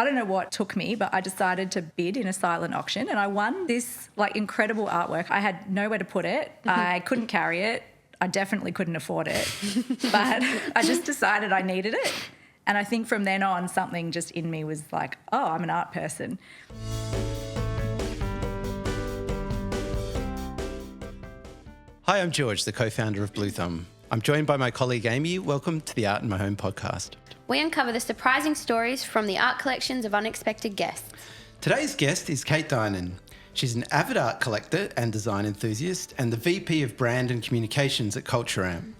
I don't know what took me, but I decided to bid in a silent auction and I won this like incredible artwork. I had nowhere to put it. I couldn't carry it. I definitely couldn't afford it. But I just decided I needed it. And I think from then on, something just in me was like, oh, I'm an art person. Hi, I'm George, the co-founder of Bluethumb. I'm joined by my colleague Amy. Welcome to the Art in My Home podcast. We uncover the surprising stories from the art collections of unexpected guests. Today's guest is Kate Dinon. She's an avid art collector and design enthusiast and the VP of Brand and Communications at Culturam.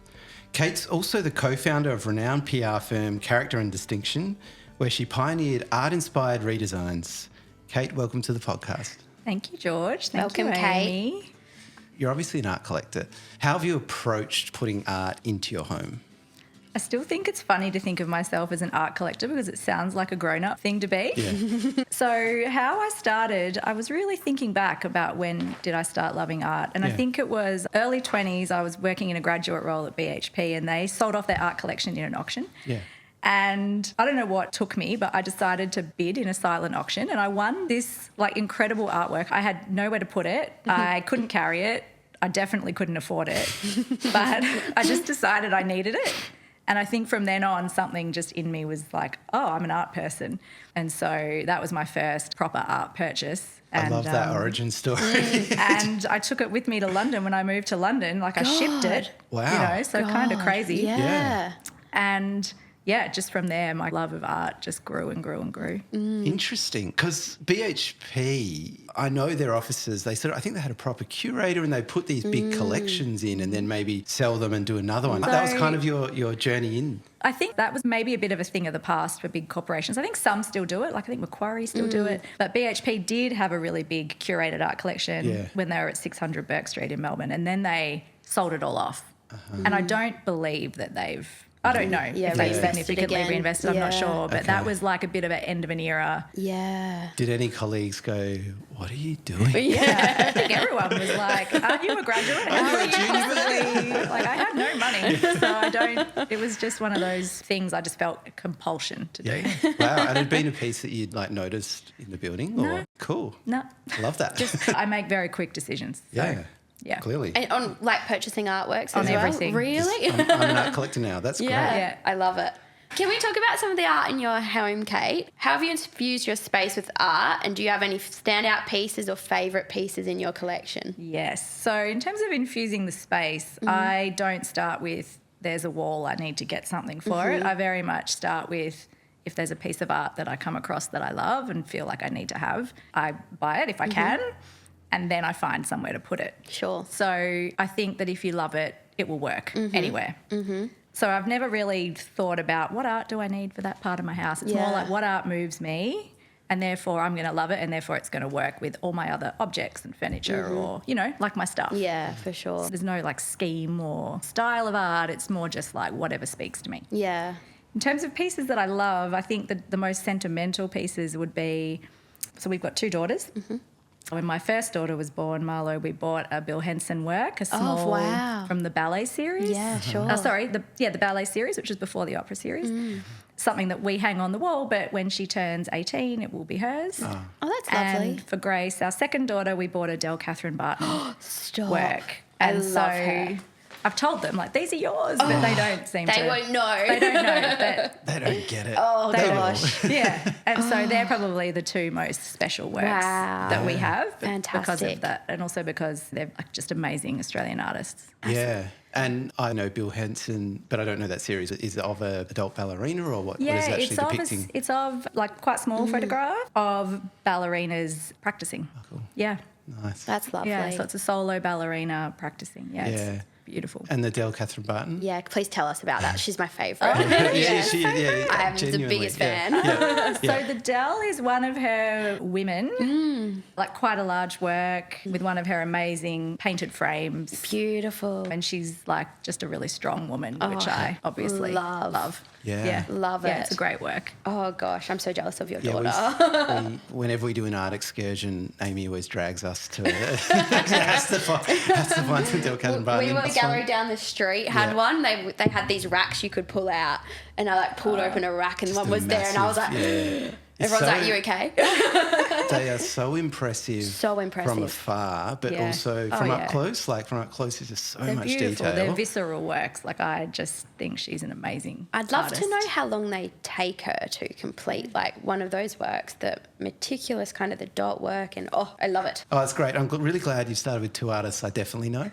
Kate's also the co-founder of renowned PR firm Character and Distinction, where she pioneered art-inspired redesigns. Kate, welcome to the podcast. Thank you, George. Welcome, Kate. You're obviously an art collector. How have you approached putting art into your home? I still think it's funny to think of myself as an art collector because it sounds like a grown-up thing to be. Yeah. So how I started, I was really thinking back about when did I start loving art. And I think it was early 20s. I was working in a graduate role at BHP and they sold off their art collection in an auction. Yeah. And I don't know what took me, but I decided to bid in a silent auction and I won this like incredible artwork. I had nowhere to put it. I couldn't carry it. I definitely couldn't afford it. But I just decided I needed it. And I think from then on, something just in me was like, oh, I'm an art person. And so that was my first proper art purchase. I love that origin story. And I took it with me to London when I moved to London. Like I shipped it. Wow. You know, so kind of crazy. Yeah. And yeah, just from there, my love of art just grew and grew and grew. Interesting, because BHP, I know their offices, I think they had a proper curator and they put these big collections in and then maybe sell them and do another one. So, that was kind of your journey in. I think that was maybe a bit of a thing of the past for big corporations. I think some still do it, like I think Macquarie still do it. But BHP did have a really big curated art collection when they were at 600 Burke Street in Melbourne and then they sold it all off. And I don't believe that I don't know if they significantly reinvested, I'm not sure. But that was like a bit of an end of an era. Yeah. Did any colleagues go, what are you doing? Yeah, I think everyone was like, aren't you a graduate? How are you possibly? Like, I had no money, so it was just one of those things I just felt a compulsion to do. Wow, and it had been a piece that you'd like noticed in the building? Or? No. Cool. No. Love that. I make very quick decisions. So. Yeah. Clearly. And on like purchasing artworks on as well? Everything. Really? I'm an art collector now. That's great. Yeah, I love it. Can we talk about some of the art in your home, Kate? How have you infused your space with art and do you have any standout pieces or favourite pieces in your collection? Yes. So in terms of infusing the space, I don't start with there's a wall, I need to get something for it. I very much start with if there's a piece of art that I come across that I love and feel like I need to have, I buy it if I can. And then I find somewhere to put it. Sure. So I think that if you love it, it will work anywhere. So I've never really thought about what art do I need for that part of my house. It's more like what art moves me and therefore I'm going to love it and therefore it's going to work with all my other objects and furniture or, you know, like my stuff. Yeah, for sure. There's no like scheme or style of art. It's more just like whatever speaks to me. Yeah. In terms of pieces that I love, I think that the most sentimental pieces would be, so we've got two daughters. When my first daughter was born, Marlo, we bought a Bill Henson work, a small from the ballet series. Yeah, sure. The ballet series, which was before the opera series. Something that we hang on the wall, but when she turns 18, it will be hers. Oh, that's lovely. And for Grace, our second daughter, we bought a Kathryn Barton Stop. work. I love her. I've told them, like, these are yours, but they don't seem to. They won't know. They don't know. But they don't get it. Oh, gosh. Yeah. And so they're probably the two most special works that we have. Fantastic. Because of that. And also because they're like just amazing Australian artists. Yeah. And I know Bill Henson, but I don't know that series. Is it of an adult ballerina or what? Yeah, what is it actually depicting? It's of like quite small photograph of ballerinas practicing. Oh, cool. Yeah. Nice. That's lovely. Yeah, so it's a solo ballerina practicing. Yeah, it's beautiful. And the Kathryn Barton? Yeah, please tell us about that. She's my favourite. I am the biggest fan. So the Dell is one of her women, like quite a large work with one of her amazing painted frames. Beautiful. And she's like just a really strong woman, which I obviously love. Yeah. Love it. Yeah, it's a great work. Oh, gosh, I'm so jealous of your daughter. Whenever we do an art excursion, Amy always drags us to it. has to find some Kathryn Barton. We were a gallery down the street, had one. They had these racks you could pull out, and I like pulled open a rack and one was there, and I was like, Everyone's so- like, you okay? They are so impressive. So impressive. From afar, but Yeah. also Oh, from yeah. up close. Like from up close is just so They're much beautiful. detail. They're visceral works. Like, I just think she's an amazing I'd love artist. to know how long they take her to complete like one of those works, the meticulous kind of the dot work, and I love it. Oh, it's great. I'm really glad you started with two artists I definitely know.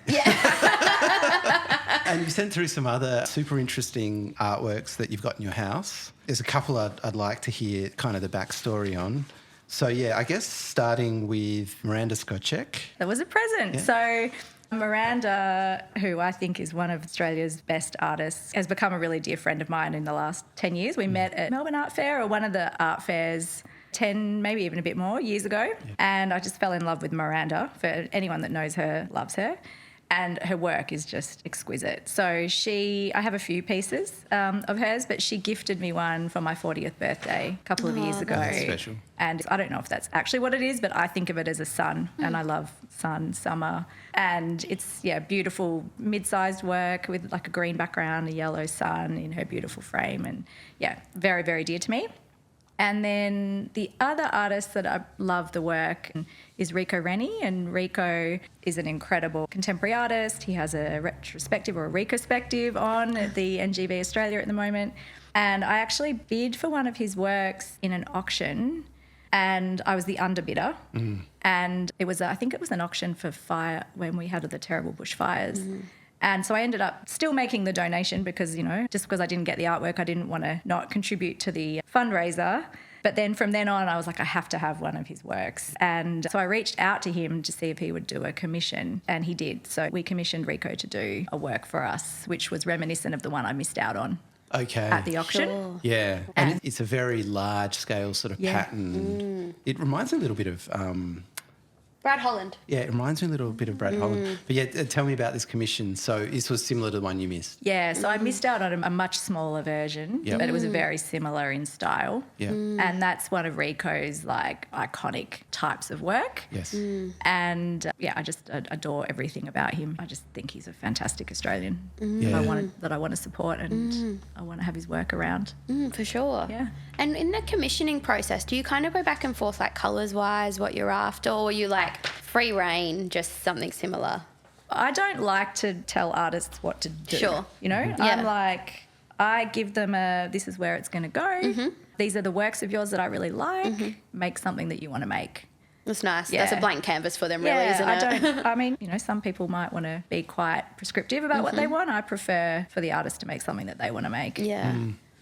And you sent through some other super interesting artworks that you've got in your house. There's a couple I'd like to hear kind of the backstory on. So, yeah, I guess starting with Miranda Skocek. That was a present. Yeah. So Miranda, who I think is one of Australia's best artists, has become a really dear friend of mine in the last 10 years. We met at Melbourne Art Fair, or one of the art fairs 10, maybe even a bit more years ago. Yeah. And I just fell in love with Miranda. For anyone that knows her, loves her. And her work is just exquisite. So I have a few pieces of hers, but she gifted me one for my 40th birthday a couple of years ago. That's special. And I don't know if that's actually what it is, but I think of it as a sun, and I love sun, summer. And it's, beautiful mid-sized work with like a green background, a yellow sun in her beautiful frame. And very, very dear to me. And then the other artist that I love the work is Rico Rennie, and Rico is an incredible contemporary artist. He has a retrospective or a retrospective on at the NGV Australia at the moment. And I actually bid for one of his works in an auction, and I was the underbidder. And I think it was an auction for fire when we had the terrible bushfires. And so I ended up still making the donation because, just because I didn't get the artwork, I didn't want to not contribute to the fundraiser. But then from then on, I was like, I have to have one of his works. And so I reached out to him to see if he would do a commission, and he did. So we commissioned Rico to do a work for us, which was reminiscent of the one I missed out on at the auction. Sure. Yeah. And it's a very large scale sort of pattern. It reminds me a little bit of... Brad Holland. Yeah, it reminds me a little bit of Brad Holland. But tell me about this commission. So this was similar to the one you missed. Yeah, so I missed out on a much smaller version, but it was very similar in style. Yeah. And that's one of Rico's like iconic types of work. Yes. And I just adore everything about him. I just think he's a fantastic Australian that I want to support, and I want to have his work around. For sure. Yeah. And in the commissioning process, do you kind of go back and forth like colours-wise, what you're after, or are you like free reign, just something similar? I don't like to tell artists what to do. Sure. I'm like, I give them this is where it's going to go. These are the works of yours that I really like. Make something that you want to make. That's nice. Yeah. That's a blank canvas for them, really, isn't it? I mean, some people might want to be quite prescriptive about what they want. I prefer for the artist to make something that they want to make. Yeah.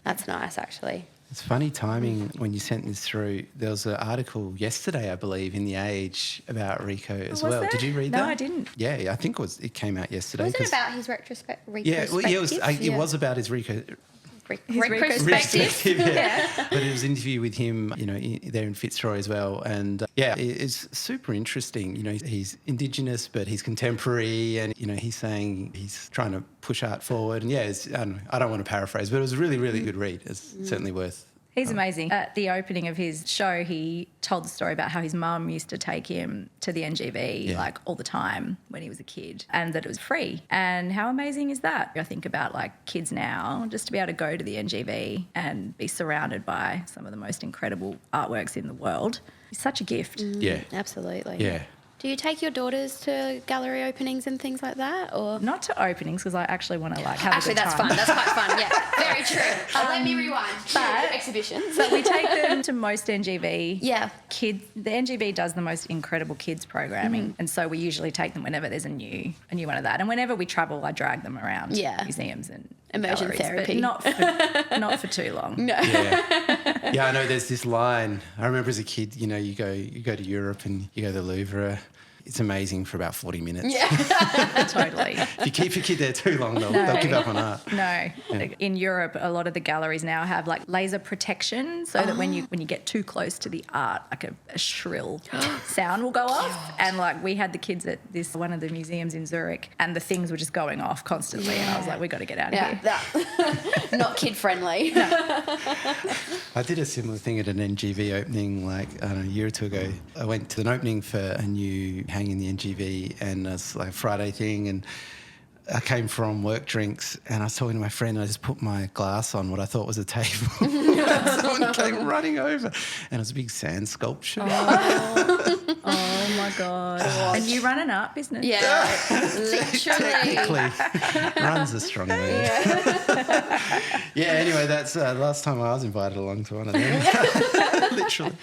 That's nice, actually. It's funny timing when you sent this through. There was an article yesterday, I believe, in The Age about Rico as Was well. there? Did you read that? No, I didn't. Yeah, I think it came out yesterday. Was it about his retrospective? Yeah, well, it was about his Rico. Retrospective. Yeah. But it was an interview with him, there in Fitzroy as well. And it's super interesting. He's Indigenous, but he's contemporary, and, he's saying he's trying to push art forward. And I don't want to paraphrase, but it was a really, really good read. It's certainly worth. He's amazing. At the opening of his show, he told the story about how his mum used to take him to the NGV like all the time when he was a kid, and that it was free. And how amazing is that? I think about like kids now, just to be able to go to the NGV and be surrounded by some of the most incredible artworks in the world. It's such a gift. Yeah. Absolutely. Yeah. Do you take your daughters to gallery openings and things like that, or Not to openings, because I actually want to have a good that's time. fun. That's quite fun. Yeah, very true. Let me rewind. but- Exhibitions. But we take them to most NGV. Yeah. Kids. The NGV does the most incredible kids programming, and so we usually take them whenever there's a new one of that. And whenever we travel, I drag them around museums and Immersion galleries, therapy. but not for too long. No. Yeah. Yeah, I know there's this line. I remember as a kid, you go to Europe and you go to the Louvre. It's amazing for about 40 minutes. Yeah. Totally. If you keep your kid there too long, they'll give up on art. No. In Europe, a lot of the galleries now have like laser protection, so that when you get too close to the art, like a shrill sound will go off. And like we had the kids at one of the museums in Zurich, and the things were just going off constantly. And I was like, we got to get out of here. That. Not kid friendly. I did a similar thing at an NGV opening, a year or two ago. I went to an opening for a new hang in the NGV, and it's like a Friday thing, and I came from work drinks and I was talking to my friend and I just put my glass on what I thought was a table. Someone came running over and it was a big sand sculpture. Oh my God. And you run an art business. Yeah, literally. Technically, runs a strong word. Yeah, anyway, that's last time I was invited along to one of them. Literally.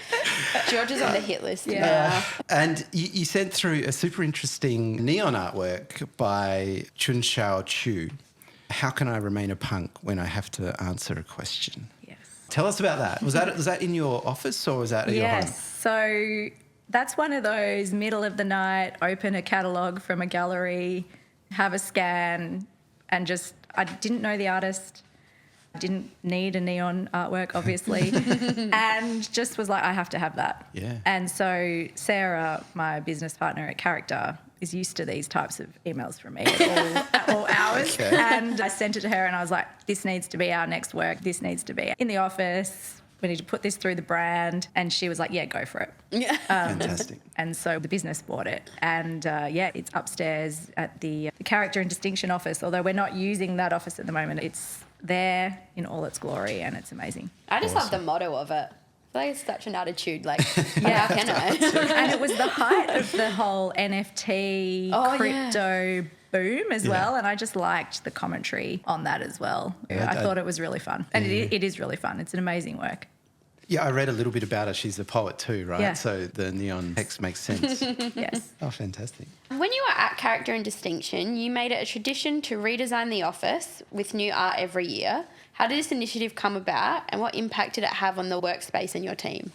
George is on the hit list. Yeah. And you sent through a super interesting neon artwork by Chun Xiao Chu. How can I remain a punk when I have to answer a question? Yes. Tell us about that. Was that in your office or was that at your home? Yes. So that's one of those middle of the night, open a catalogue from a gallery, have a scan, and just, I didn't know the artist, didn't need a neon artwork, obviously, and just was like, I have to have that. Yeah. And so Sarah, my business partner at Character, is used to these types of emails from me at all hours. Okay. And I sent it to her and I was like, this needs to be our next work. This needs to be in the office. We need to put this through the brand. And she was like, yeah, go for it. Yeah. Fantastic. And so the business bought it. And it's upstairs at the Character and Distinction office, although we're not using that office at the moment. It's there in all its glory and it's amazing. I just love the motto of it. I feel like it's such an attitude, like, how can I? And it was the height of the whole NFT crypto boom as well, and I just liked the commentary on that as well. I thought it was really fun, and it is really fun. It's an amazing work. Yeah, I read a little bit about her. She's a poet too, right? Yeah. So the neon text makes sense. Yes. Oh, fantastic. When you were at Character and Distinction, you made it a tradition to redesign the office with new art every year. How did this initiative come about and what impact did it have on the workspace and your team?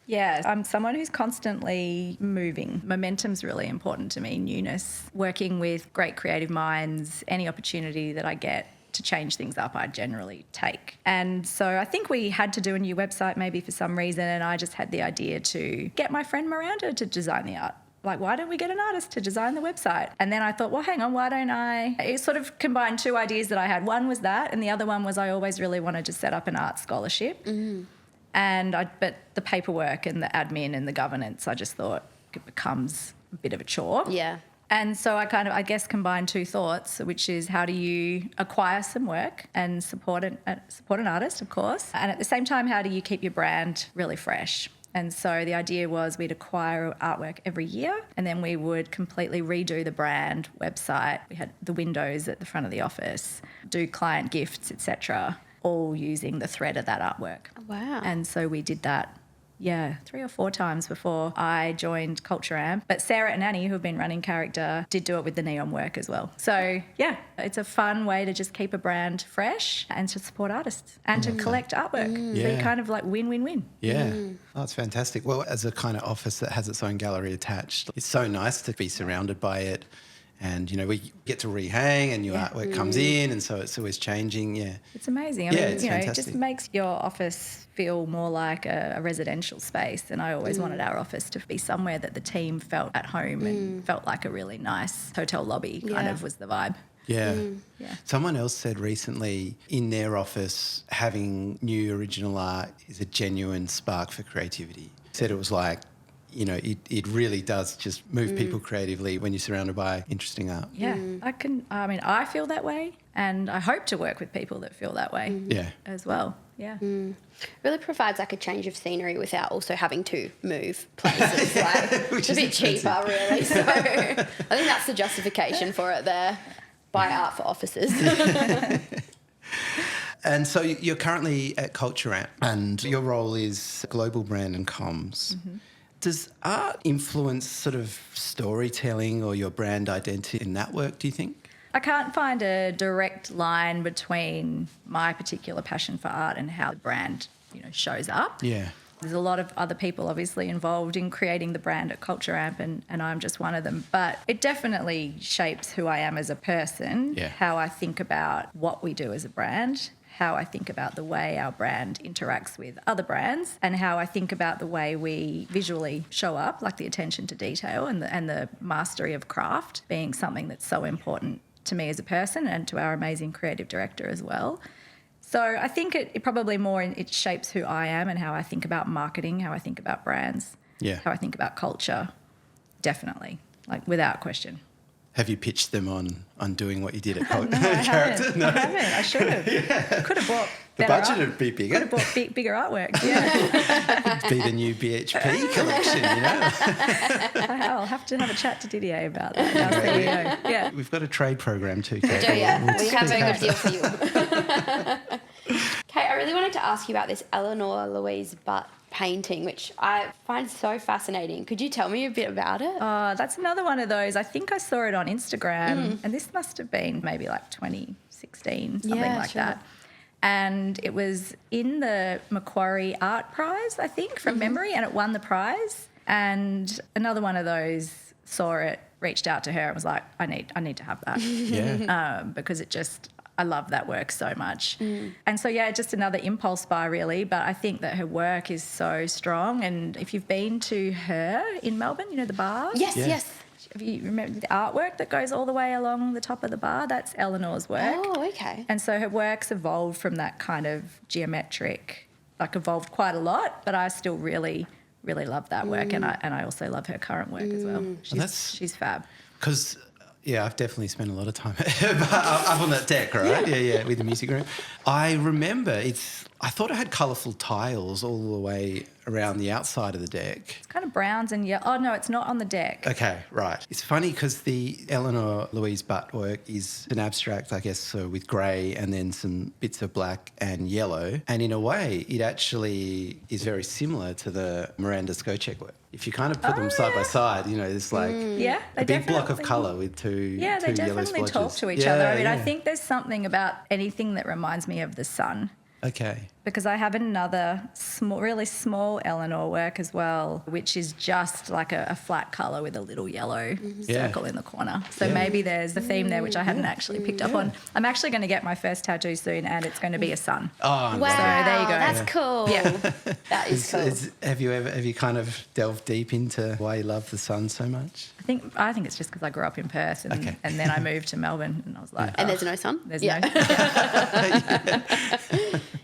Yeah, I'm someone who's constantly moving. Momentum's really important to me, newness. Working with great creative minds, any opportunity that I get to change things up, I generally take. And so I think we had to do a new website maybe for some reason, and I just had the idea to get my friend Miranda to design the art. Like, why don't we get an artist to design the website? And then I thought, well, hang on, why don't I? It sort of combined two ideas that I had. One was that, and the other one was I always really wanted to set up an art scholarship. But the paperwork and the admin and the governance, I just thought it becomes a bit of a chore. Yeah. And so I guess, combined two thoughts, which is how do you acquire some work and support an artist, of course, and at the same time, how do you keep your brand really fresh? And so the idea was we'd acquire artwork every year and then we would completely redo the brand website. We had the windows at the front of the office, do client gifts, etc., all using the thread of that artwork. Wow. And so we did that, 3 or 4 times before I joined Culture Amp. But Sarah and Annie, who have been running Character, did do it with the neon work as well. So, it's a fun way to just keep a brand fresh and to support artists and to collect artwork. Yeah. Be kind of like win-win-win. Yeah. Oh, it's fantastic. Well, as a kind of office that has its own gallery attached, it's so nice to be surrounded by it. And, we get to rehang and new artwork comes in and so it's always changing, It's amazing. It's it fantastic. just makes your office feel more like a residential space. And I always wanted our office to be somewhere that the team felt at home and felt like a really nice hotel lobby kind of was the vibe. Yeah. Yeah. Someone else said recently in their office having new original art is a genuine spark for creativity. Said it was like, it really does just move people creatively when you're surrounded by interesting art. Yeah, I feel that way and I hope to work with people that feel that way as well. Yeah. Really provides like a change of scenery without also having to move places. It's a bit cheaper, really. So I think that's the justification for it there. Buy art for offices. And so you're currently at Culture Amp and your role is global brand and comms. Does art influence sort of storytelling or your brand identity in that work, do you think? I can't find a direct line between my particular passion for art and how the brand, shows up. Yeah. There's a lot of other people obviously involved in creating the brand at Culture Amp and I'm just one of them. But it definitely shapes who I am as a person, how I think about what we do as a brand, how I think about the way our brand interacts with other brands and how I think about the way we visually show up, like the attention to detail and the mastery of craft being something that's so important to me as a person and to our amazing creative director as well. So I think it probably more, it shapes who I am and how I think about marketing, how I think about brands, how I think about culture, definitely, like without question. Have you pitched them on doing what you did at No, I Character? haven't. I haven't. I should have. Could have bought The better budget art. would be bigger. Could have bought bigger artwork. Yeah. It'd be the new BHP collection, you know? I'll have to have a chat to Didier about that. Our CEO. Yeah. We've got a trade program too, Kate. Do ya? We'll We have a speak good after. deal for you. Kate, I really wanted to ask you about this Eleanor Louise Butt painting, which I find so fascinating. Could you tell me a bit about it? That's another one of those. I think I saw it on Instagram, and this must have been maybe like 2016, something Yeah, like sure. that. And it was in the Macquarie Art Prize, I think, from memory, and it won the prize. And another one of those saw it, reached out to her, and was like, I need to have that. Yeah. Because I love that work so much. And so, yeah, just another impulse buy really, but I think that her work is so strong. And if you've been to her in Melbourne, you know, the bar? Yes, Yeah. yes. If you remember the artwork that goes all the way along the top of the bar, that's Eleanor's work. Oh, okay. And so her work's evolved from that kind of geometric, like evolved quite a lot, but I still really, really love that work. And I also love her current work as well. She's fab. Because, yeah, I've definitely spent a lot of time up on that deck, right? Yeah, with the music room. I remember I thought it had colourful tiles all the way around the outside of the deck. It's kind of browns and yellow. Oh, no, it's not on the deck. Okay, right. It's funny because the Eleanor Louise Butt work is an abstract, I guess, so with grey and then some bits of black and yellow. And in a way, it actually is very similar to the Miranda Skocek work. If you kind of put them side by side, you know, it's like Yeah, they a big block of definitely- colour with two Yeah, they yellow definitely splotches. talk to each Yeah, other. I mean, I yeah. think there's something about anything that reminds me of the sun. Okay. Because I have another really small Eleanor work as well, which is just like a flat colour with a little yellow circle in the corner. So maybe there's a theme there which I hadn't actually picked up on. I'm actually going to get my first tattoo soon, and it's going to be a sun. Oh, Wow, So there you go. that's cool. Yeah. That is cool. Have you kind of delved deep into why you love the sun so much? I think it's just because I grew up in Perth, and then I moved to Melbourne, and I was like, And oh, there's no sun? there's Yeah. no.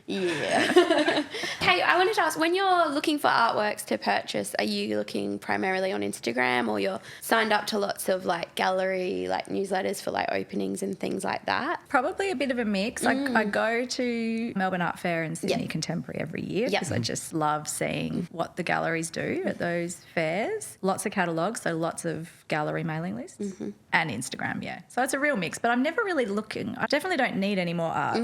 Yeah. Kate, I wanted to ask, when you're looking for artworks to purchase, are you looking primarily on Instagram, or you're signed up to lots of like gallery like newsletters for like openings and things like that? Probably a bit of a mix. I go to Melbourne Art Fair and Sydney Yep. Contemporary every year Yep. because I just love seeing what the galleries do at those fairs. Lots of catalogues, so lots of gallery mailing lists and Instagram, yeah. So it's a real mix, but I'm never really looking. I definitely don't need any more art.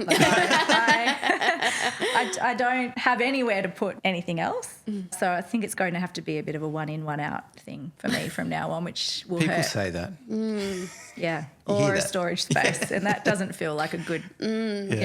Like, I don't have anywhere to put anything else. So I think it's going to have to be a bit of a one in, one out thing for me from now on, which will People hurt. say that. Yeah, You hear or a that. storage space, and that doesn't feel like a good, you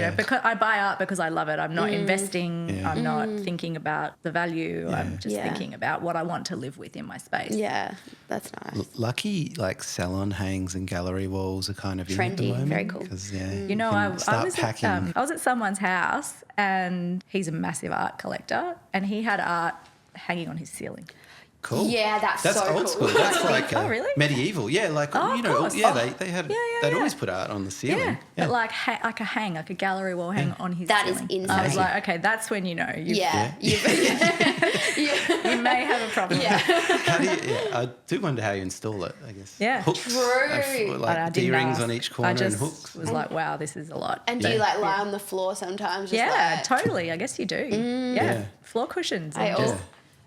know, because I buy art because I love it. I'm not investing. Yeah. I'm not thinking about the value. I'm just Yeah. thinking about what I want to live with in my space. Yeah, that's nice. Lucky, like salon hangs and gallery walls are kind of in at the Trendy, moment. very cool. 'Cause, You know, I was at someone's house, and he's a massive art collector, and he had art hanging on his ceiling. Cool. Yeah, that's so old cool. school. That's like Oh, really? medieval. Yeah, like Oh, you of know, course. yeah, Oh. they had Yeah, they'd yeah. always put art on the ceiling. But like a gallery wall hang on his That is ceiling. I was insane. like, okay, that's when you know you may have a problem. Yeah. How do you, I do wonder how you install it, I guess. Yeah. Hooks. True. Like I didn't D-rings ask. on each corner I just and hooks. was like, wow, this is a lot. And do you like lie on the floor sometimes? Just Yeah, like, totally. I guess you do. Yeah. Floor cushions. I and also, just-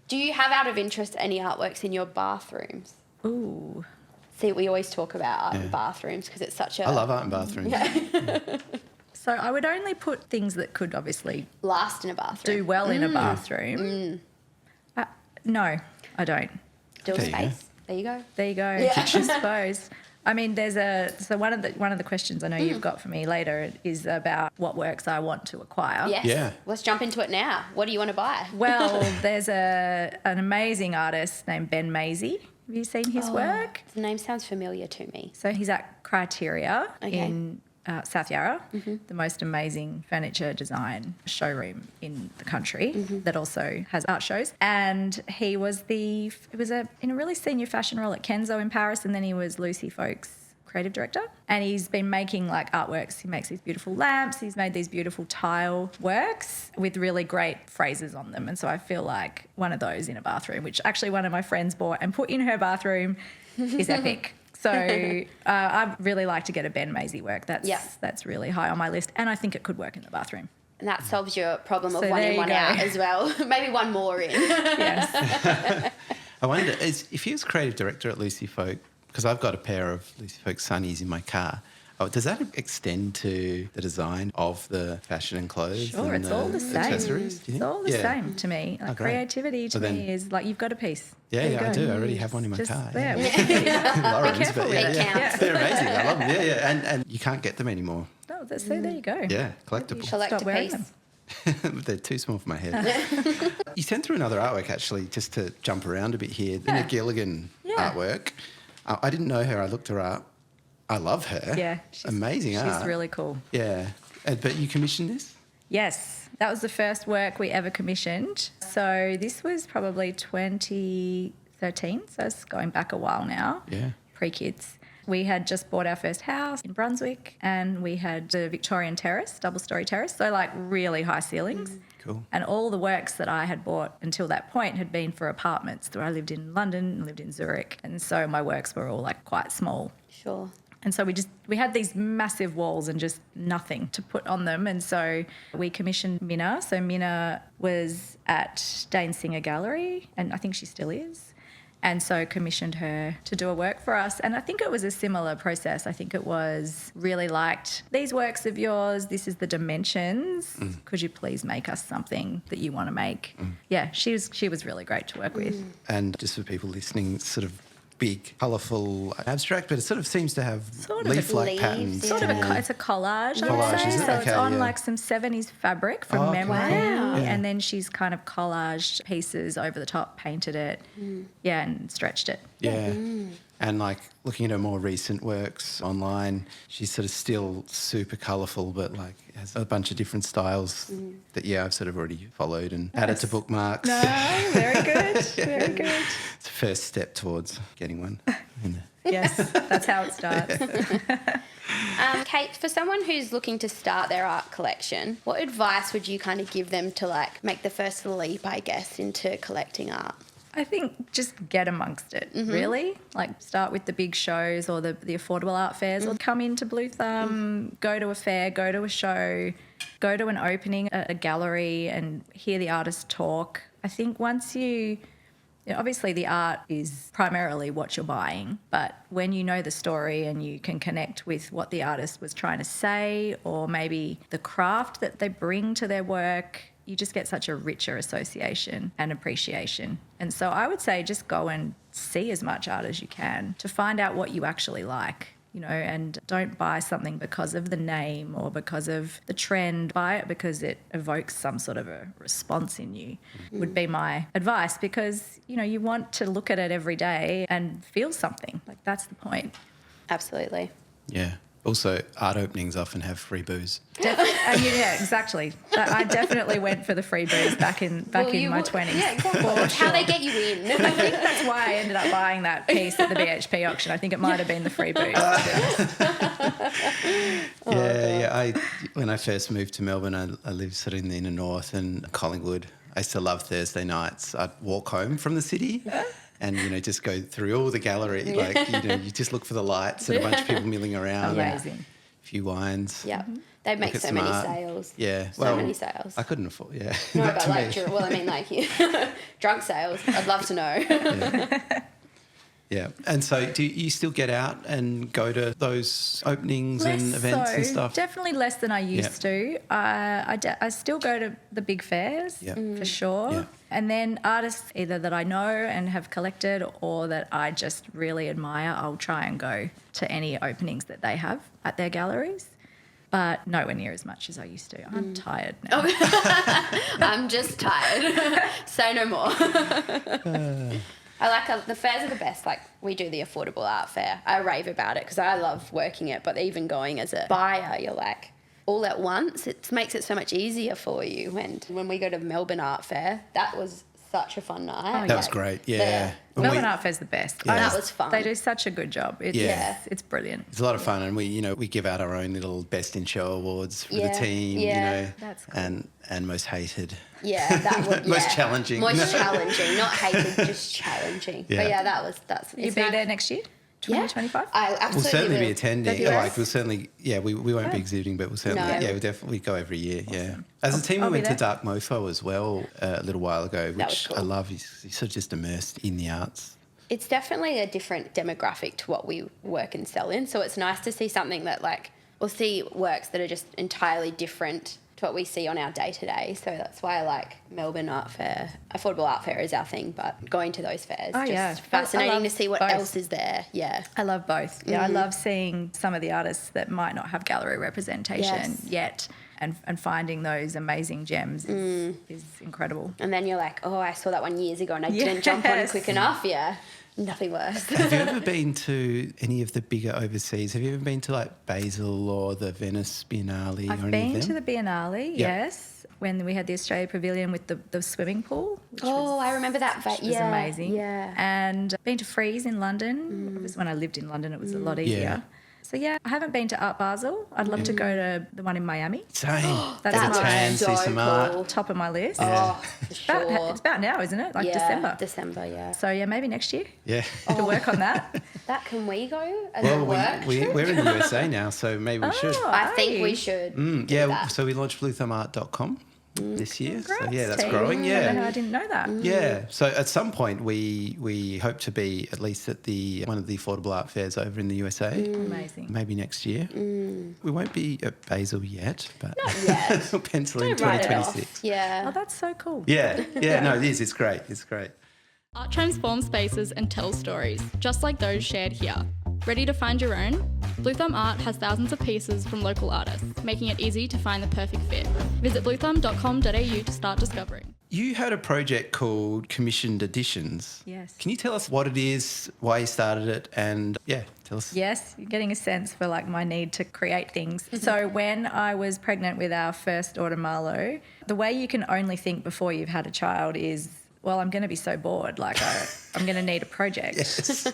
do you have, out of interest, any artworks in your bathrooms? Ooh. See, we always talk about art in bathrooms because it's such a I love art in bathrooms. So I would only put things that could obviously last in a bathroom. do well in a bathroom. No, I don't. Dual There you go. space. There you go. There you go. I suppose. I mean, so one of the questions I know you've got for me later is about what works I want to acquire. Yes. Yeah. Let's jump into it now. What do you want to buy? Well, there's an amazing artist named Ben Maisie. Have you seen his work? The name sounds familiar to me. So he's at Criteria Okay. in South Yarra, the most amazing furniture design showroom in the country that also has art shows. And he was in a really senior fashion role at Kenzo in Paris, and then he was Lucy Folke's creative director. And he's been making like artworks. He makes these beautiful lamps. He's made these beautiful tile works with really great phrases on them. And so I feel like one of those in a bathroom, which actually one of my friends bought and put in her bathroom, is epic. So I'd really like to get a Ben Maisie work. That's really high on my list, and I think it could work in the bathroom. And that solves your problem of So one there in, you one go. out as well. Maybe one more in. Yes. I wonder, if he was creative director at Lucy Folk, because I've got a pair of Lucy Folk Sunnies in my car, does that extend to the design of the fashion and clothes? Sure, and it's all the same. Accessories? Do you It's think? all the same to me. Like great. creativity to Well, me is like you've got a piece. Yeah, There you I go. do. I already have one in my Just car. there. Yeah. Lauren's, careful but with it. yeah. Counts. They're amazing. I love them. Yeah. And you can't get them anymore. Oh, so there you go. Yeah, collectible. Collect Stop a wearing piece. them. They're too small for my head. You sent through another artwork, actually, just to jump around a bit here. The Yeah. Nick Gilligan Yeah. artwork. I didn't know her. I looked her up. I love her. Yeah. Amazing art. She's really cool. Yeah. But you commissioned this? Yes, that was the first work we ever commissioned. So this was probably 2013, so it's going back a while now. Yeah. Pre-kids. We had just bought our first house in Brunswick, and we had a Victorian terrace, double-storey terrace, so like really high ceilings. Cool. And all the works that I had bought until that point had been for apartments. So I lived in London and lived in Zurich, and so my works were all like quite small. Sure. And so we had these massive walls and just nothing to put on them. And so we commissioned Minna. So Minna was at Dane Singer Gallery, and I think she still is. And so commissioned her to do a work for us. And I think it was a similar process. I think it was really liked, these works of yours, this is the dimensions. Could you please make us something that you want to make? Yeah, she was really great to work with. And just for people listening, sort of big, colourful, abstract, but it sort of seems to have Sort of leaf-like leaves, patterns. Sort of Yeah. it's a collage, I Collage, would say. is it? So it's Okay, on yeah. like some 70s fabric from Oh, okay. memory. Wow. Yeah. And then she's kind of collaged pieces over the top, painted it, and stretched it. Yeah. And like looking at her more recent works online, she's sort of still super colourful, but like has a bunch of different styles that, I've sort of already followed and added to bookmarks. No, very good, very good. It's the first step towards getting one. Yes, that's how it starts. Kate, for someone who's looking to start their art collection, what advice would you kind of give them to like make the first leap, I guess, into collecting art? I think just get amongst it, really. Like start with the big shows or the affordable art fairs, or come into Bluethumb, go to a fair, go to a show, go to an opening at a gallery and hear the artist talk. I think once obviously the art is primarily what you're buying, but when you know the story and you can connect with what the artist was trying to say, or maybe the craft that they bring to their work, you just get such a richer association and appreciation. And so I would say just go and see as much art as you can to find out what you actually like, and don't buy something because of the name or because of the trend. Buy it because it evokes some sort of a response in you, would be my advice, because, you want to look at it every day and feel something. Like that's the point. Absolutely. Yeah. Also, art openings often have free booze. Yeah, exactly. I definitely went for the free booze back in my 20s. Yeah, exactly. That's how they get you in. I think that's why I ended up buying that piece at the BHP auction. I think it might have been the free booze. When I first moved to Melbourne, I lived sort of in the inner north and Collingwood. I used to love Thursday nights. I'd walk home from the city. And, just go through all the gallery. You just look for the lights and a bunch of people milling around. Amazing. And a few wines. Yeah. They make Look at so many art. sales. Yeah. So many sales. I couldn't afford, No, Not but to like, me. drunk sales. I'd love to know. Yeah. And so do you still get out and go to those openings and events and stuff? Definitely less than I used to. I still go to the big fairs for sure. Yeah. And then artists either that I know and have collected or that I just really admire, I'll try and go to any openings that they have at their galleries. But nowhere near as much as I used to. I'm tired now. I'm just tired. Say no more. I like the fairs are the best. Like we do the affordable art fair. I rave about it because I love working it. But even going as a buyer, you're like all at once. It makes it so much easier for you. And when we go to Melbourne Art Fair, that was such a fun night. That was great. Yeah. When Melbourne Art Fair's the best. Yeah. That was fun. They do such a good job. It's brilliant. It's a lot of fun, and we give out our own little best in show awards for the Yeah, team, yeah. That's cool. and most hated. Yeah, that would Most challenging. Most challenging, not hated, just challenging. Yeah. But yeah, that's. You'll be there next year? 2025? I absolutely We'll certainly will. be attending. Fabulous. Like we'll certainly, we won't be Good. exhibiting, but we'll certainly, No. we'll definitely go every year. Yeah. As a team, I'll we be went to there. Dark Mofo as well a little while ago, That was which cool. I love. He's sort of just immersed in the arts. It's definitely a different demographic to what we work and sell in. So it's nice to see something that we'll see works that are just entirely different to what we see on our day-to-day. So that's why I like Melbourne Art Fair. Affordable Art Fair is our thing, but going to those fairs, just fascinating love to see what both. else is there. Yeah. I love both. Yeah, I love seeing some of the artists that might not have gallery representation Yes. yet and finding those amazing gems is incredible. And then you're like, oh, I saw that one years ago and I didn't jump on Yes. quick enough. Yeah. Nothing worse. Have you ever been to any of the bigger overseas? Have you ever been to like Basel or the Venice Biennale I've or any been of to them? the Biennale, yes, when we had the Australia Pavilion with the swimming pool. Which was, I remember that. which was amazing. Yeah. And been to Frieze in London. It was when I lived in London, it was a lot easier. So, yeah, I haven't been to Art Basel. I'd love to go to the one in Miami. Same. That's Get a my tan, see some art. top of my list. Oh, for sure. It's about now, isn't it? Like December. December, yeah. So, yeah, maybe next year Yeah. to work on that. That can we go as Well, a work trip? we're in the USA now, so maybe we should. Oh, I think hey. we should. do Yeah, that. so we launched bluethumbart.com this year. So Congrats, yeah, that's team. growing. I don't know, Yeah. I didn't know that. Yeah. So at some point we hope to be at least at one of the affordable art fairs over in the USA. Amazing. Maybe next year. We won't be at Basel yet, but yet. we'll pencil in Don't write it off. 2026. Yeah. Oh, that's so cool. Yeah. No, it is. It's great. It's great. Art transforms spaces and tells stories, just like those shared here. Ready to find your own? Bluethumb Art has thousands of pieces from local artists, making it easy to find the perfect fit. Visit bluethumb.com.au to start discovering. You had a project called Commissioned Editions. Yes. Can you tell us what it is, why you started it, and tell us. Yes, you're getting a sense for like my need to create things. So when I was pregnant with our first daughter Marlo, the way you can only think before you've had a child is, well, I'm going to be so bored. Like I'm going to need a project. Yes.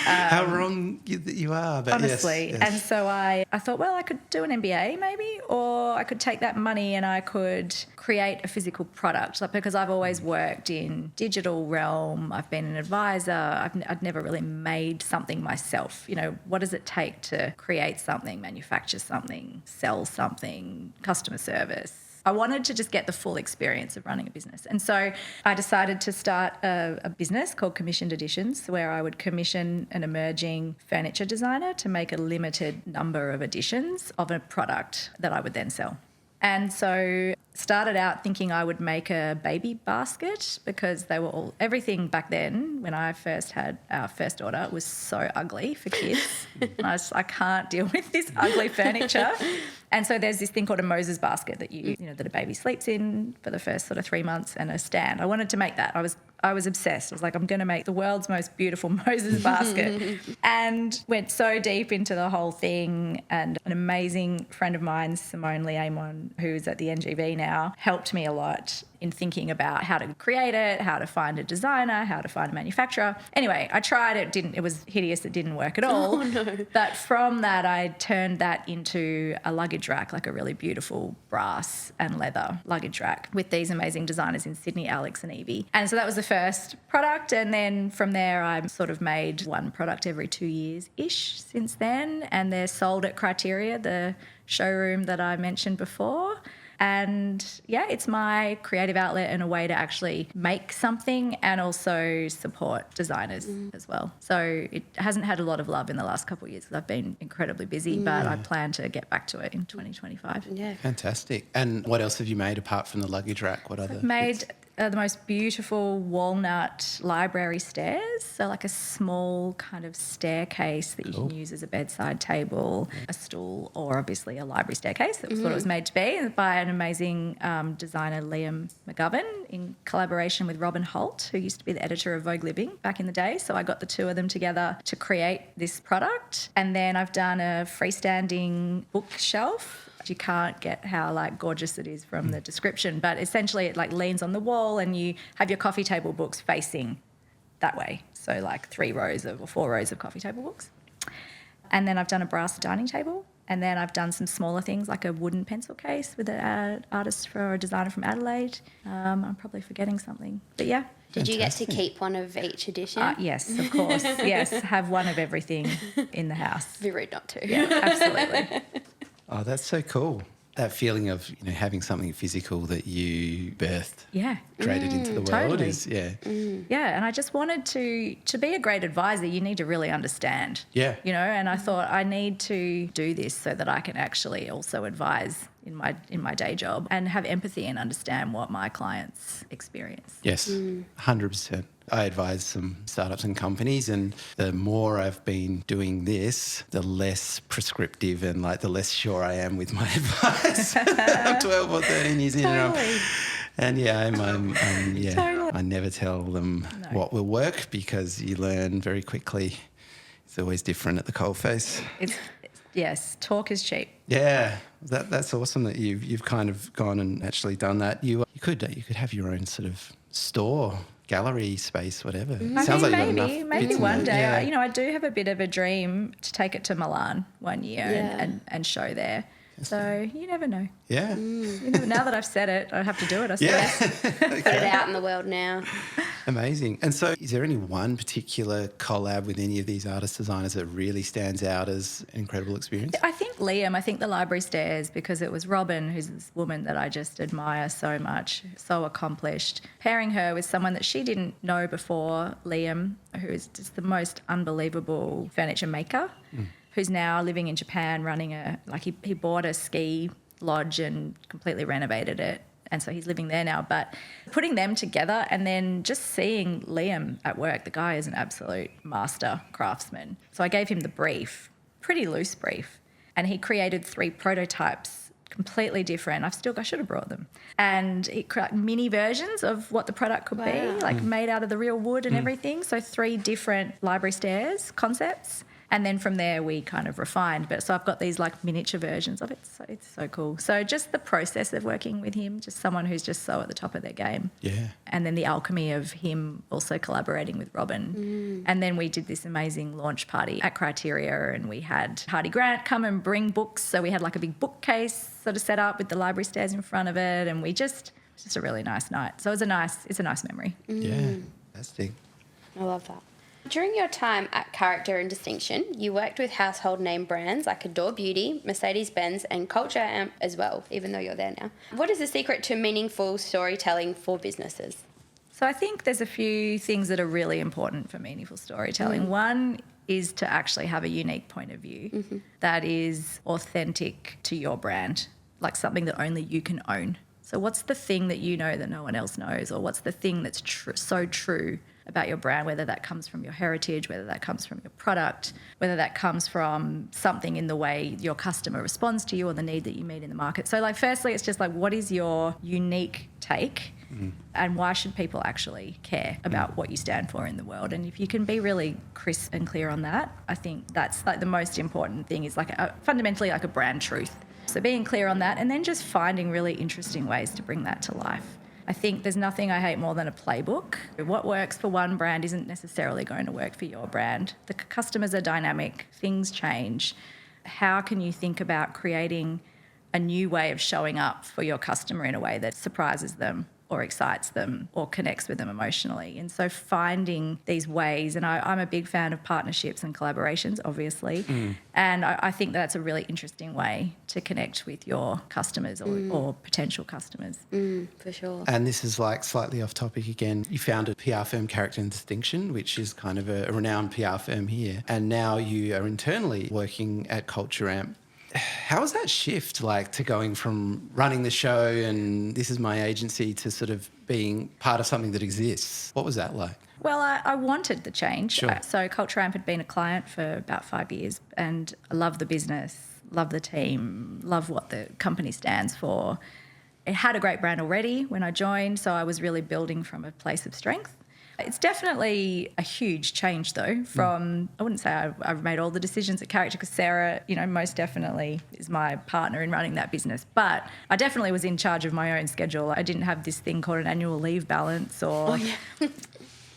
How wrong you are, but Honestly. yes. And so I thought, well, I could do an MBA maybe, or I could take that money and I could create a physical product. Like, because I've always worked in digital realm. I've been an advisor. I've never really made something myself. You know, what does it take to create something, manufacture something, sell something, customer service? I wanted to just get the full experience of running a business. And so I decided to start a business called Commissioned Editions, where I would commission an emerging furniture designer to make a limited number of editions of a product that I would then sell. And so started out thinking I would make a baby basket because they were everything back then when I first had our first daughter was so ugly for kids. And I can't deal with this ugly furniture. And so there's this thing called a Moses basket that that a baby sleeps in for the first sort of 3 months, and a stand. I wanted to make that. I was obsessed. I was like, I'm going to make the world's most beautiful Moses basket. And went so deep into the whole thing. And an amazing friend of mine, Simone Liamon, who's at the NGV now, helped me a lot in thinking about how to create it, how to find a designer, how to find a manufacturer. Anyway, I tried it. It was hideous. It didn't work at all. Oh, no. But from that, I turned that into a luggage rack, like a really beautiful brass and leather luggage rack with these amazing designers in Sydney, Alex and Evie. And so that was the first product. And then from there, I've sort of made one product every 2 years-ish since then. And they're sold at Criteria, the showroom that I mentioned before. And yeah, it's my creative outlet and a way to actually make something and also support designers as well. So it hasn't had a lot of love in the last couple of years because I've been incredibly busy, but I plan to get back to it in 2025. Yeah. Fantastic. And what else have you made apart from the luggage rack? What other I've made bits? the most beautiful walnut library stairs. So like a small kind of staircase that you can use as a bedside table, a stool, or obviously a library staircase. That was what it was made to be, by an amazing designer, Liam McGovern, in collaboration with Robin Holt, who used to be the editor of Vogue Living back in the day. So I got the two of them together to create this product. And then I've done a freestanding bookshelf. You can't get how like gorgeous it is from the description, but essentially it like leans on the wall and you have your coffee table books facing that way. So like 3 rows or 4 rows of coffee table books. And then I've done a brass dining table. And then I've done some smaller things like a wooden pencil case with an artist or a designer from Adelaide. I'm probably forgetting something. But yeah. Did you get to Fantastic. keep one of each edition? Yes, of course. Yes, have one of everything in the house. Be rude not to. Yeah, absolutely. Oh, that's so cool. That feeling of, having something physical that you birthed, Yeah. created into the world totally. is, yeah. Yeah, and I just wanted to be a great advisor, you need to really understand. Yeah. And I thought I need to do this so that I can actually also advise in my day job and have empathy and understand what my clients experience. Yes, 100%. I advise some startups and companies, and the more I've been doing this, the less prescriptive and the less sure I am with my advice. I'm 12 or 13 years in, Totally. and yeah, Totally. I never tell them what will work, because you learn very quickly. It's always different at the coalface. Yes, talk is cheap. Yeah, that's awesome that you've kind of gone and actually done that. You could have your own sort of store, gallery space, whatever. Sounds like you've got enough maybe bits in one there. day. Yeah. I do have a bit of a dream to take it to Milan one year and show there. So you never know. Yeah. Now that I've said it, I have to do it, I suppose. Yeah. Put it out in the world now. Amazing. And so is there any one particular collab with any of these artist designers that really stands out as an incredible experience? I think Liam, I think the Library Stairs, because it was Robin, who's this woman that I just admire so much, so accomplished. Pairing her with someone that she didn't know before, Liam, who is just the most unbelievable furniture maker, who's now living in Japan running he bought a ski lodge and completely renovated it. And so he's living there now. But putting them together and then just seeing Liam at work, the guy is an absolute master craftsman. So I gave him the brief, pretty loose brief, and he created 3 prototypes, completely different. I should have brought them. And he created mini versions of what the product could be, made out of the real wood and everything. So 3 different library stairs concepts. And then from there we kind of refined. So I've got these miniature versions of it. So it's so cool. So just the process of working with him, just someone who's just so at the top of their game. Yeah. And then the alchemy of him also collaborating with Robin. And then we did this amazing launch party at Criteria, and we had Hardy Grant come and bring books. So we had a big bookcase sort of set up with the library stairs in front of it, and it's just a really nice night. So it's a nice memory. Yeah. Fantastic. I love that. During your time at Character and Distinction, you worked with household name brands like Adore Beauty, Mercedes-Benz and Culture Amp as well, even though you're there now. What is the secret to meaningful storytelling for businesses? So I think there's a few things that are really important for meaningful storytelling. One is to actually have a unique point of view that is authentic to your brand, like something that only you can own. So what's the thing that you know that no one else knows, or what's the thing that's so true about your brand, whether that comes from your heritage, whether that comes from your product, whether that comes from something in the way your customer responds to you or the need that you meet in the market. So firstly, it's just what is your unique take and why should people actually care about what you stand for in the world? And if you can be really crisp and clear on that, I think that's the most important thing, is fundamentally a brand truth. So being clear on that and then just finding really interesting ways to bring that to life. I think there's nothing I hate more than a playbook. What works for one brand isn't necessarily going to work for your brand. The customers are dynamic, things change. How can you think about creating a new way of showing up for your customer in a way that surprises them or excites them or connects with them emotionally? And so finding these ways, and I'm a big fan of partnerships and collaborations, obviously, and I think that's a really interesting way to connect with your customers or potential customers. For sure. And this is slightly off topic again. You founded PR firm Character and Distinction, which is kind of a renowned PR firm here. And now you are internally working at Culture Amp. How was that shift to going from running the show and this is my agency to sort of being part of something that exists? What was that like? Well, I wanted the change. Sure. So Culture Amp had been a client for about 5 years, and I love the business, love the team, love what the company stands for. It had a great brand already when I joined, so I was really building from a place of strength. It's definitely a huge change, though, from, I wouldn't say I've made all the decisions at Character, because Sarah, most definitely is my partner in running that business. But I definitely was in charge of my own schedule. I didn't have this thing called an annual leave balance or,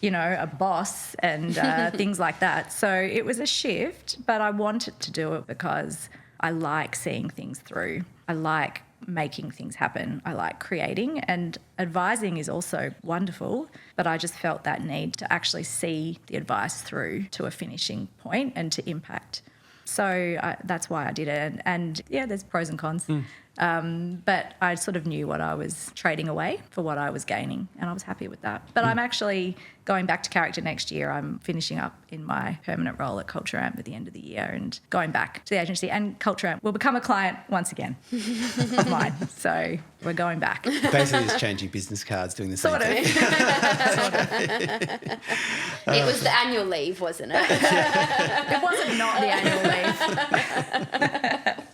a boss and things like that. So it was a shift, but I wanted to do it because I like seeing things through. I like making things happen. I like creating, and advising is also wonderful, but I just felt that need to actually see the advice through to a finishing point and to impact. So that's why I did it. And yeah, there's pros and cons. But I sort of knew what I was trading away for what I was gaining, and I was happy with that. But I'm actually going back to character next year. I'm finishing up in my permanent role at Culture Amp at the end of the year and going back to the agency. And Culture Amp will become a client once again of mine. So we're going back. Basically, just changing business cards, doing the same thing. It was the annual leave, wasn't it? It wasn't not the annual leave.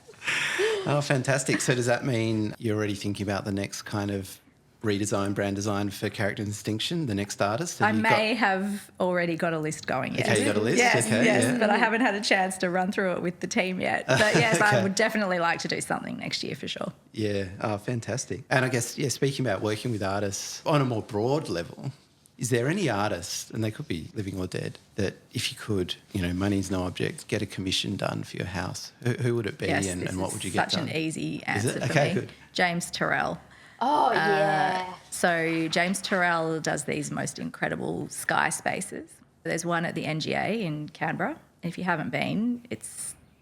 Oh, fantastic. So does that mean you're already thinking about the next kind of redesign, brand design for character distinction, the next artist? I may have already got a list going, yes. Okay, you got a list? Yes, Okay, yes, yeah. but I haven't had a chance to run through it with the team yet. But yes, Okay. I would definitely like to do something next year for sure. Yeah, oh, fantastic. And I guess, yeah, speaking about working with artists on a more broad level, is there any artist, and they could be living or dead, that if you could, money's no object, get a commission done for your house, who would it be, Yes, and what would you such get done? an easy Is answer it? for Okay, me. good. James Turrell. Oh, yeah. So James Turrell does these most incredible sky spaces. There's one at the NGA in Canberra. If you haven't been,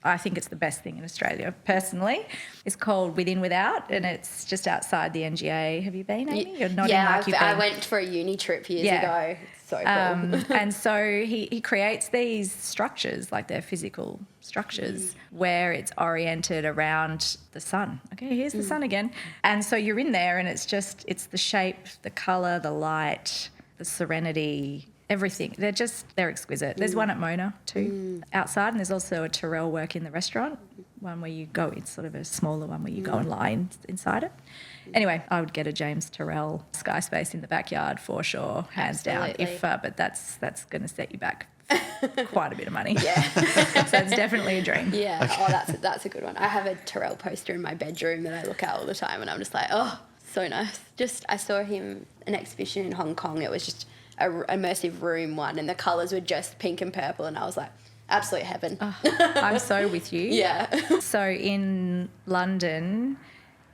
I think it's the best thing in Australia, personally. It's called Within Without, and it's just outside the NGA. Have you been, Amy? You're nodding like you've been. I went for a uni trip years ago. So cool. And so he creates these structures, like they're physical structures, where it's oriented around the sun. Okay, here's the sun again. And so you're in there and it's the shape, the colour, the light, the serenity, everything. They're exquisite. There's one at Mona too, outside, and there's also a Turrell work in the restaurant, one where you go, it's sort of a smaller one where you go and lie inside it. Anyway, I would get a James Turrell sky space in the backyard for sure, hands Absolutely. down. But that's going to set you back quite a bit of money. Yeah. So it's definitely a dream. Yeah. Okay. Oh, that's a good one. I have a Turrell poster in my bedroom that I look at all the time, and I'm just like, oh, so nice. I saw him an exhibition in Hong Kong. It was just a immersive room one, and the colours were just pink and purple, and I was like, absolute heaven. I'm so with you. Yeah. So in London,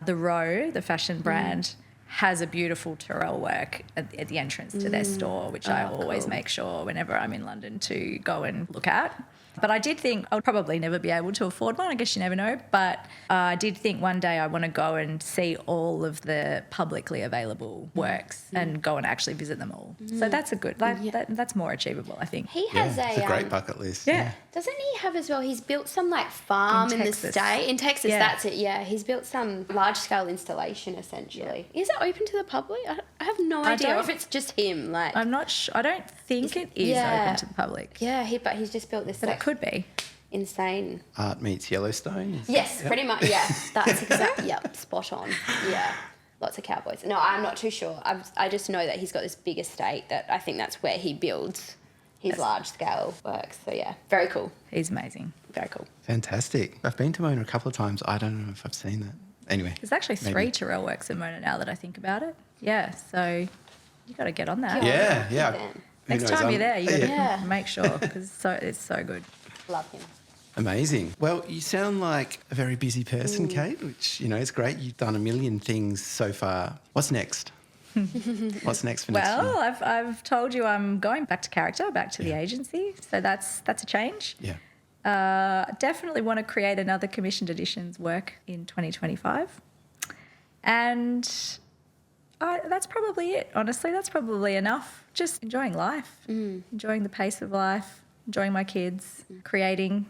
the Row, the fashion brand, has a beautiful Turrell work at the entrance to their store, which I always make sure whenever I'm in London to go and look at. But I did think I would probably never be able to afford one. I guess you never know. But I did think one day I want to go and see all of the publicly available works and go and actually visit them all. So that's a good, that's more achievable, I think. He has It's a great bucket list. Yeah. Doesn't he have as well? He's built some farm in the Texas. state. In Texas, Yeah. that's it. Yeah, he's built some large scale installation essentially. Is it open to the public? I have no idea. Or don't- if it's just him. I'm not sure. I don't think it is open to the public. Yeah, but he's just built this But it could be. insane. Art meets Yellowstone. Yes, pretty much. Yeah, that's exactly. Yep, spot on. Yeah, lots of cowboys. No, I'm not too sure. I just know that he's got this big estate that I think that's where he builds his large scale works. So yeah, very cool. He's amazing. Very cool. Fantastic. I've been to Mona a couple of times. I don't know if I've seen that. Anyway. There's actually maybe. 3 Turrell works in Mona now that I think about it. Yeah, so you got to get on that. Yeah. Then. Who Next knows? time you're there, you got to Yeah. make sure because it's so good. Love him. Amazing. Well, you sound like a very busy person, Kate, which, is great. You've done a million things so far. What's next? What's next for next year? Well, I've told you I'm going back to character, back to the agency. So that's a change. Yeah. Definitely want to create another commissioned editions work in 2025. And that's probably it. Honestly, that's probably enough. Just enjoying life, enjoying the pace of life, enjoying my kids, creating,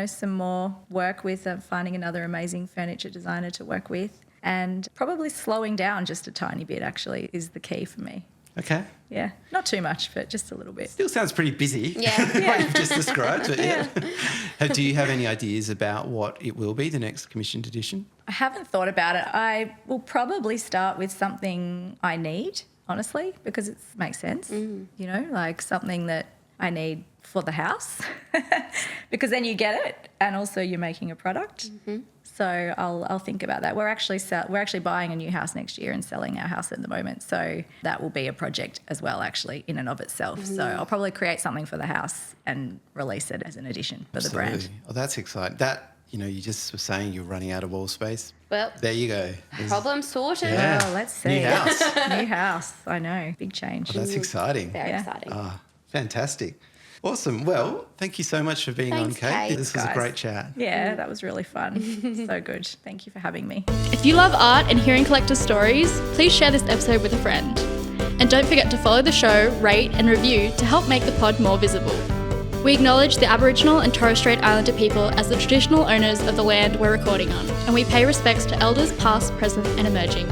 some more work with finding another amazing furniture designer to work with, and probably slowing down just a tiny bit actually is the key for me. Okay. Yeah, not too much, but just a little bit. Still sounds pretty busy. Yeah. What you've just described. But yeah. Do you have any ideas about what it will be, the next commissioned edition? I haven't thought about it. I will probably start with something I need, honestly, because it makes sense, like something that I need for the house because then you get it and also you're making a product. So I'll think about that. We're actually buying a new house next year and selling our house at the moment. So that will be a project as well, actually, in and of itself. So I'll probably create something for the house and release it as an addition for the brand. Oh, that's exciting. That you just were saying you're running out of wall space. Well, There you go. problem sorted. Yeah. Oh, let's see. New house. New house. I know. Big change. That's exciting. Very Yeah. exciting. Fantastic. Awesome. Well, thank you so much for being Thanks, on, Kate. Kate. This was a Guys. great chat. Yeah, that was really fun. So good. Thank you for having me. If you love art and hearing collectors' stories, please share this episode with a friend. And don't forget to follow the show, rate and review to help make the pod more visible. We acknowledge the Aboriginal and Torres Strait Islander people as the traditional owners of the land we're recording on, and we pay respects to elders past, present and emerging.